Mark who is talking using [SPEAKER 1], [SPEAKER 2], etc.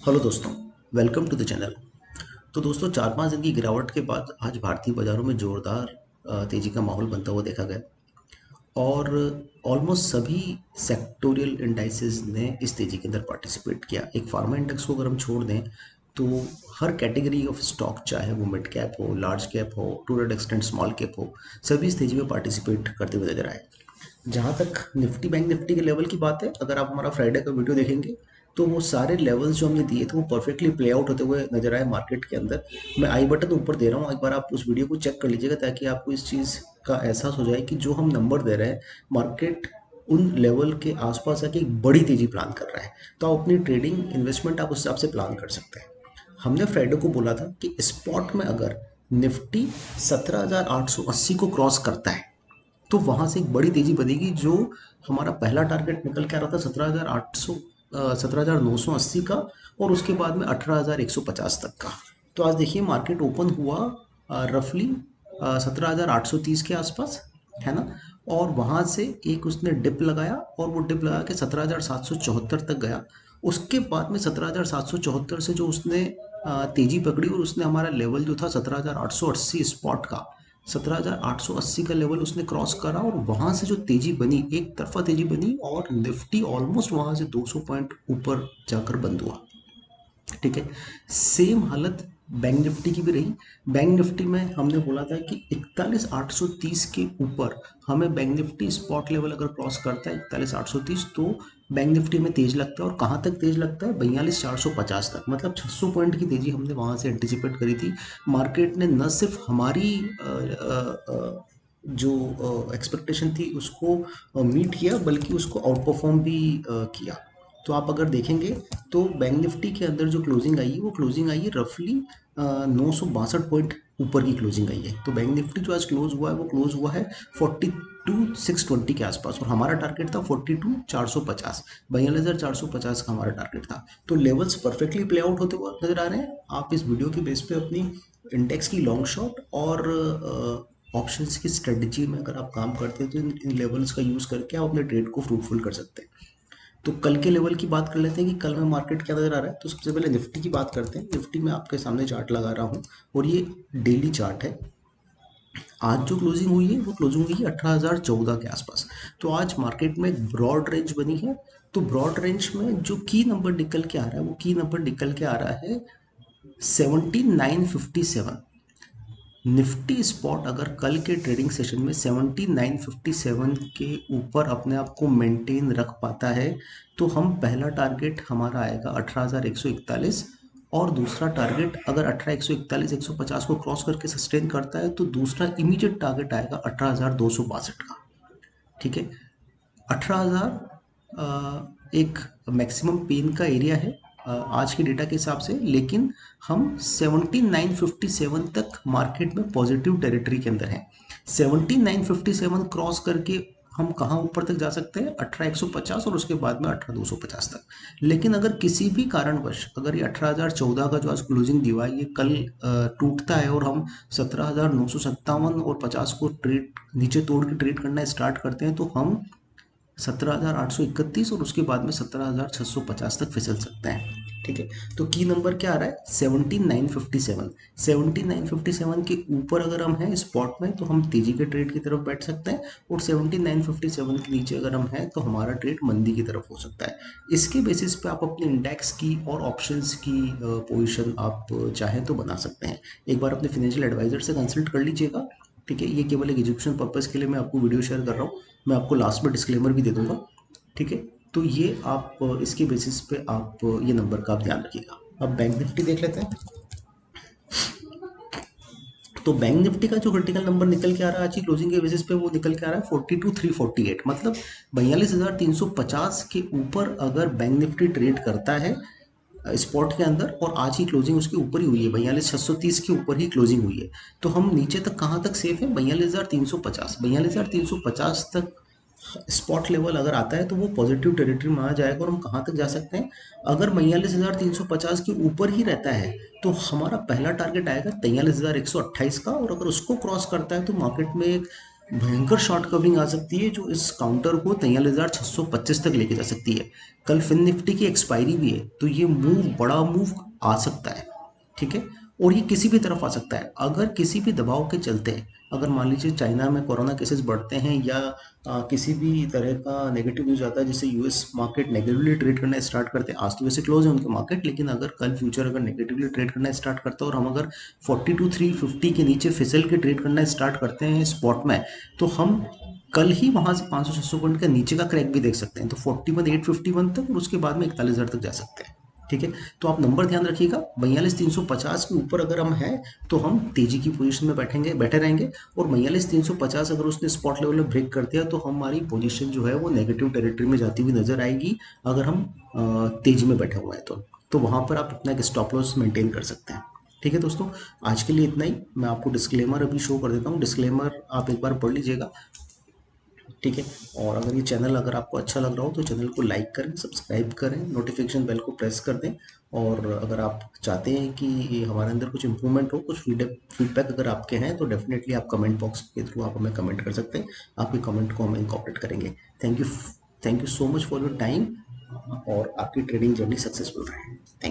[SPEAKER 1] Hello दोस्तों, welcome to the channel. तो दोस्तों 4-5 दिन की गिरावट के बाद आज भारतीय बाज़ारों में ज़ोरदार तेज़ी का माहौल बनता हुआ देखा गया और ऑलमोस्ट सभी सेक्टोरियल इंडाइसेस ने इस तेज़ी के अंदर पार्टिसिपेट किया। एक फार्मा इंडेक्स को अगर हम छोड़ दें तो हर कैटेगरी ऑफ स्टॉक, चाहे वो मिड कैप हो, लार्ज कैप हो, to that extent small cap हो, सभी इस तेज़ी में पार्टिसिपेट करते हुए नजर आए। जहाँ तक निफ्टी बैंक निफ्टी के लेवल की बात है, अगर आप हमारा फ्राइडे का वीडियो देखेंगे तो वो सारे लेवल्स जो हमने दिए थे वो परफेक्टली प्ले आउट होते हुए नजर आए मार्केट के अंदर। मैं आई बटन ऊपर दे रहा हूँ, एक बार आप उस वीडियो को चेक कर लीजिएगा ताकि आपको इस चीज़ का एहसास हो जाए कि जो हम नंबर दे रहे हैं, मार्केट उन लेवल के आसपास आके एक बड़ी तेजी प्लान कर रहा है। तो आप अपनी ट्रेडिंग इन्वेस्टमेंट आप उस हिसाब से प्लान कर सकते हैं। हमने फ्राइडे को बोला था कि स्पॉट में अगर निफ्टी 17,880 को क्रॉस करता है तो वहां से एक बड़ी तेजी बनेगी। जो हमारा पहला टारगेट निकल के आ रहा था 17,800 17,980 का, और उसके बाद में 18,150 तक का। तो आज देखिए मार्केट ओपन हुआ रफली 17,830 के आसपास, है ना। और वहां से एक उसने डिप लगाया और वो डिप लगा के 17,774 तक गया। उसके बाद में 17,774 से जो उसने तेजी पकड़ी और उसने हमारा लेवल जो था 17,880 स्पॉट का, 17,880 का लेवल उसने क्रॉस करा और वहां से जो तेजी बनी, एक तरफा तेजी बनी और निफ्टी ऑलमोस्ट वहां से 200 पॉइंट ऊपर जाकर बंद हुआ। ठीक है। सेम हालत बैंक निफ्टी की भी रही। बैंक निफ्टी में हमने बोला था कि 41,830 के ऊपर हमें बैंक निफ्टी स्पॉट लेवल अगर क्रॉस करता है 41,830, तो बैंक निफ्टी में तेज लगता है। और कहाँ तक तेज लगता है? 42,450 तक, मतलब 600 पॉइंट की तेजी हमने वहां से एंटिसिपेट करी थी। मार्केट ने न सिर्फ हमारी जो एक्सपेक्टेशन थी उसको मीट किया, बल्कि उसको आउट परफॉर्म भी किया। तो आप अगर देखेंगे तो बैंक निफ्टी के अंदर जो क्लोजिंग आई है वो क्लोजिंग आई है रफली 962 पॉइंट ऊपर की क्लोजिंग आई है। तो बैंक निफ्टी जो आज क्लोज हुआ है वो क्लोज हुआ है 42,620 के आसपास, और हमारा टारगेट था 42,450, 42,450 का हमारा टारगेट था। तो लेवल्स परफेक्टली प्ले आउट होते हुए नजर आ रहे हैं। आप इस वीडियो के बेस पे अपनी इंडेक्स की लॉन्ग शॉट और ऑप्शंस की स्ट्रेटजी में अगर आप काम करते हैं तो इन लेवल्स का यूज़ करके आप अपने ट्रेड को फ्रूटफुल कर सकते हैं। तो कल के लेवल की बात कर लेते हैं कि कल में मार्केट क्या नजर आ रहा है। तो सबसे पहले निफ्टी की बात करते हैं। निफ्टी में आपके सामने चार्ट लगा रहा हूँ और ये डेली चार्ट है। आज जो क्लोजिंग हुई है वो क्लोजिंग हुई है 18,014 के आसपास। तो आज मार्केट में एक ब्रॉड रेंज बनी है। तो ब्रॉड रेंज में जो की नंबर निकल के आ रहा है वो की नंबर निकल के आ रहा है 7957। निफ्टी स्पॉट अगर कल के ट्रेडिंग सेशन में 7957 के ऊपर अपने आप को मेंटेन रख पाता है तो हम पहला टारगेट हमारा आएगा 18,141, और दूसरा टारगेट अगर 18,141 150 को क्रॉस करके सस्टेन करता है तो दूसरा इमीडिएट टारगेट आएगा 18,262 का। ठीक है। 18,000 एक मैक्सिमम पेन का एरिया है आज के डेटा के हिसाब से, लेकिन हम 7957 तक मार्केट में पॉजिटिव टेरिटरी के अंदर हैं। 7957 क्रॉस करके हम कहाँ ऊपर तक जा सकते हैं? 18,150 और उसके बाद में 18,250 तक। लेकिन अगर किसी भी कारणवश अगर ये 18,014 का जो आज क्लोजिंग दिया है ये कल टूटता है और हम 17,957 और 50 को ट्रेड नीचे तोड़ के ट्रेड करना स्टार्ट करते हैं तो हम 17,831 और उसके बाद में 17,650 तक फिसल सकते हैं। ठीक है। तो की नंबर क्या आ रहा है? 7957। 7957 के ऊपर अगर हम हैं स्पॉट में तो हम तेजी के ट्रेड की तरफ बैठ सकते हैं, और 7957 के नीचे अगर हम हैं तो हमारा ट्रेड मंदी की तरफ हो सकता है। इसके बेसिस पे आप अपने इंडेक्स की और ऑप्शंस की पोजीशन आप चाहें तो बना सकते हैं। एक बार अपने फाइनेंशियल एडवाइजर से कंसल्ट कर लीजिएगा। ठीक है। ये केवल एक एजुकेशन पर्पज़ के लिए मैं आपको वीडियो शेयर कर रहा हूँ। मैं आपको लास्ट में डिस्क्लेमर भी दे दूंगा। ठीक है। तो ये आप इसके बेसिस पे आप ये नंबर का आप ध्यान रखिएगा। अब बैंक निफ्टी देख लेते हैं। तो बैंक निफ्टी का जो क्रिटिकल नंबर निकल के आ रहा है आज की क्लोजिंग के बेसिस पे वो निकल के आ रहा है 42,348, मतलब 42,350 के ऊपर अगर बैंक निफ्टी ट्रेड करता है स्पॉट के अंदर, और आज की क्लोजिंग उसके ऊपर ही हुई है, 42,630 के ऊपर ही क्लोजिंग हुई है, तो हम नीचे तक कहाँ तक सेफ है? 42,350। 42,350 तक स्पॉट लेवल अगर आता है तो वो पॉजिटिव टेरिटरी में आ जाएगा और हम कहाँ तक जा सकते हैं? अगर 42,350 के ऊपर ही रहता है तो हमारा पहला टारगेट आएगा 43,128 का, और अगर उसको क्रॉस करता है तो मार्केट में एक भयंकर शॉर्ट कवरिंग आ सकती है जो इस काउंटर को 43,625 तक लेके जा सकती है। कल फिन निफ्टी की एक्सपायरी भी है, तो ये मूव बड़ा मूव आ सकता है। ठीक है, और ये किसी भी तरफ आ सकता है अगर किसी भी दबाव के चलते, अगर मान लीजिए चाइना में कोरोना केसेस बढ़ते हैं या किसी भी तरह का नेगेटिव न्यूज आता है जिससे यूएस मार्केट नेगेटिवली ट्रेड करना स्टार्ट करते हैं। आज तो वैसे क्लोज है उनके मार्केट, लेकिन अगर कल फ्यूचर अगर नेगेटिवली ट्रेड करना स्टार्ट करता है और हम अगर 42,350 के नीचे फिसल के ट्रेड करना स्टार्ट करते हैं स्पॉट में, तो हम कल ही वहां से 500-600 पॉइंट का नीचे का क्रैक भी देख सकते हैं, तो 41,851 तक, और उसके बाद में 41,000 तक जा सकते हैं। ठीक है, तो आप नंबर ध्यान रखिएगा, 42,350 के ऊपर अगर हम हैं तो हम तेजी की पोजीशन में बैठे रहेंगे, और 42,350 अगर उसने स्पॉट लेवल में ब्रेक कर दिया तो हमारी पोजीशन जो है वो नेगेटिव टेरिटरी में जाती हुई नजर आएगी, अगर हम तेजी में बैठे हुए हैं तो वहां पर आप अपना एक स्टॉप लॉस मेंटेन कर सकते हैं। ठीक है दोस्तों, आज के लिए इतना ही। मैं आपको डिस्क्लेमर अभी शो कर देता हूँ, डिस्क्लेमर आप एक बार पढ़ लीजिएगा। ठीक है, और अगर ये चैनल अगर आपको अच्छा लग रहा हो तो चैनल को लाइक करें, सब्सक्राइब करें, नोटिफिकेशन बेल को प्रेस कर दें। और अगर आप चाहते हैं कि हमारे अंदर कुछ इंप्रूवमेंट हो, कुछ फीडबैक अगर आपके हैं, तो डेफिनेटली आप कमेंट बॉक्स के थ्रू आप हमें कमेंट कर सकते हैं। आपके कमेंट को हम इंकॉर्पोरेट करेंगे। Thank you, thank you so much for your time, और आपकी ट्रेडिंग जर्नी सक्सेसफुल रहे। थैंक